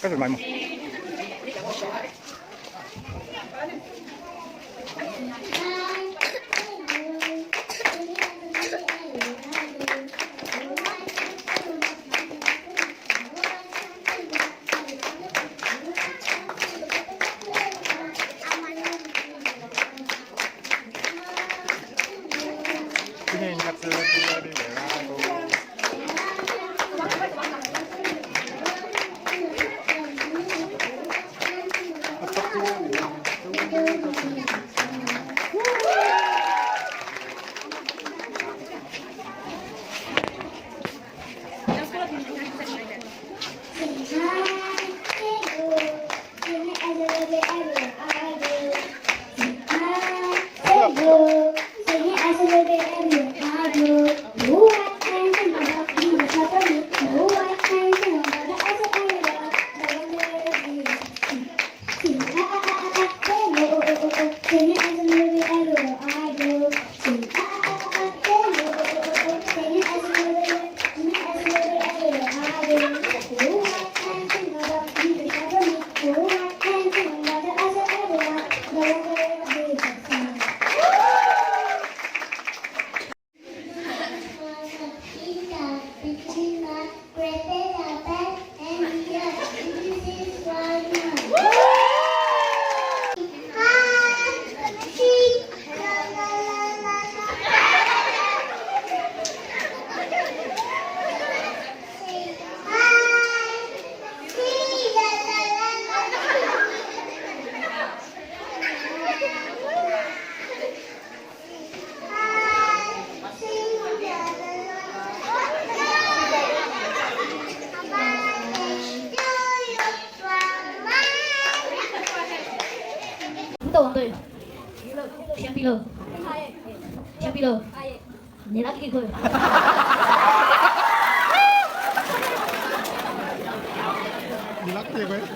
cái mày mà 그냥 같이 đi để ra cô Tàu ang tuloy. Siyang pilo. Siyang pilo. Nilaki ko. nilaki ko eh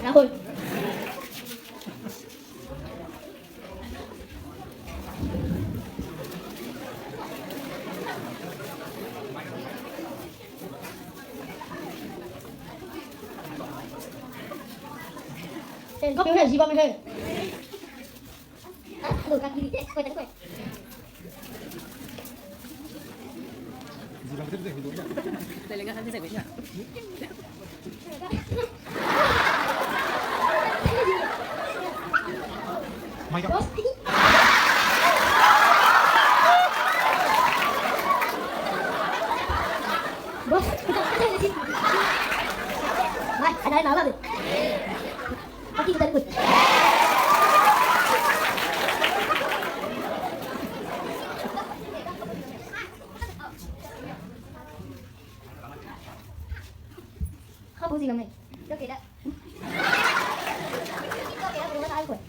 Rahul. Có biểu hiện gì ba mươi thôi. Đồ căng đi, quay tới quay. gì làm cái gì đúng nhỉ Đây là cái gì vậy nhỉ? mày gặp Bos, kita di sini. Mai, ada yang nala deh. Pasti kita ikut. Không gì làm này. Được kìa đã. Được kìa, đừng có ai quậy.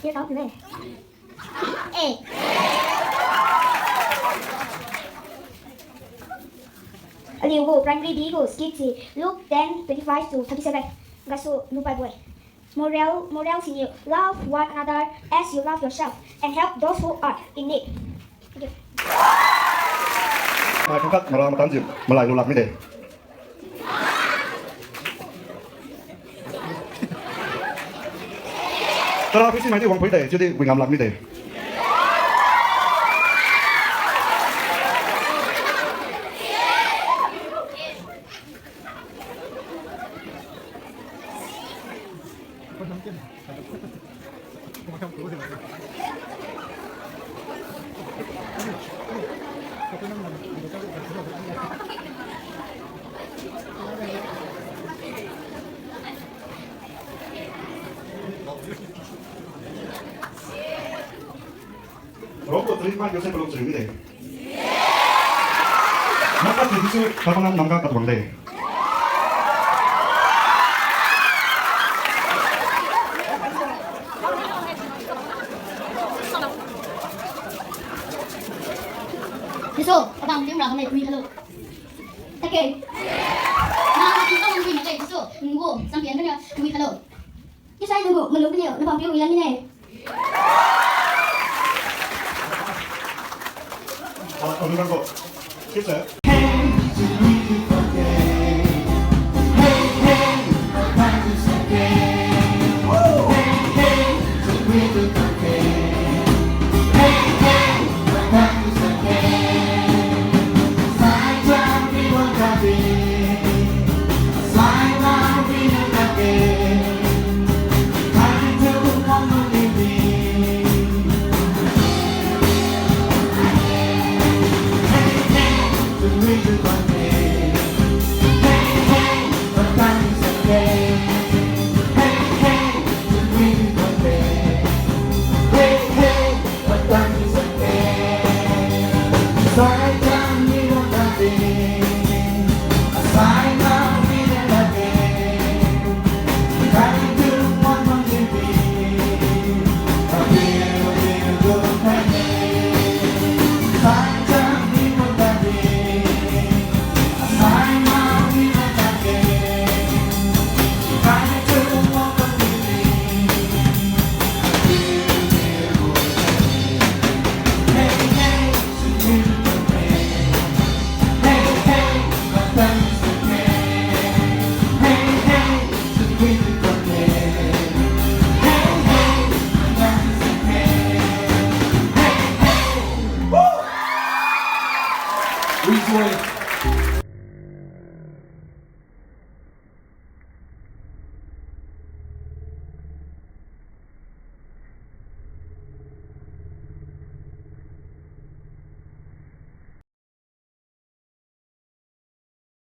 Kia đó từ đây. Ê. Liu primary Bigo Skitsy Luke 10:25 to 37. Gasu Nupai boy. Moral senior. Love one another as you love yourself and help those who are in need. Thank you. Mai không cắt mà ra mà tán dịp mà lại lù lạc mới để. Tara quý xin mày đi vòng quý để chưa đi Quỳnh làm mới để. terima Yosef belum sering deh. Maka itu kapan nampak ketuang deh. Yusuf, abang dia orang ni hello. Okay. Nah, kita orang ni macam Yusuf, nunggu sampai dia ni hello. Cái sai nunggu, menunggu dia, nampak dia bilang ni. 어느 거 실제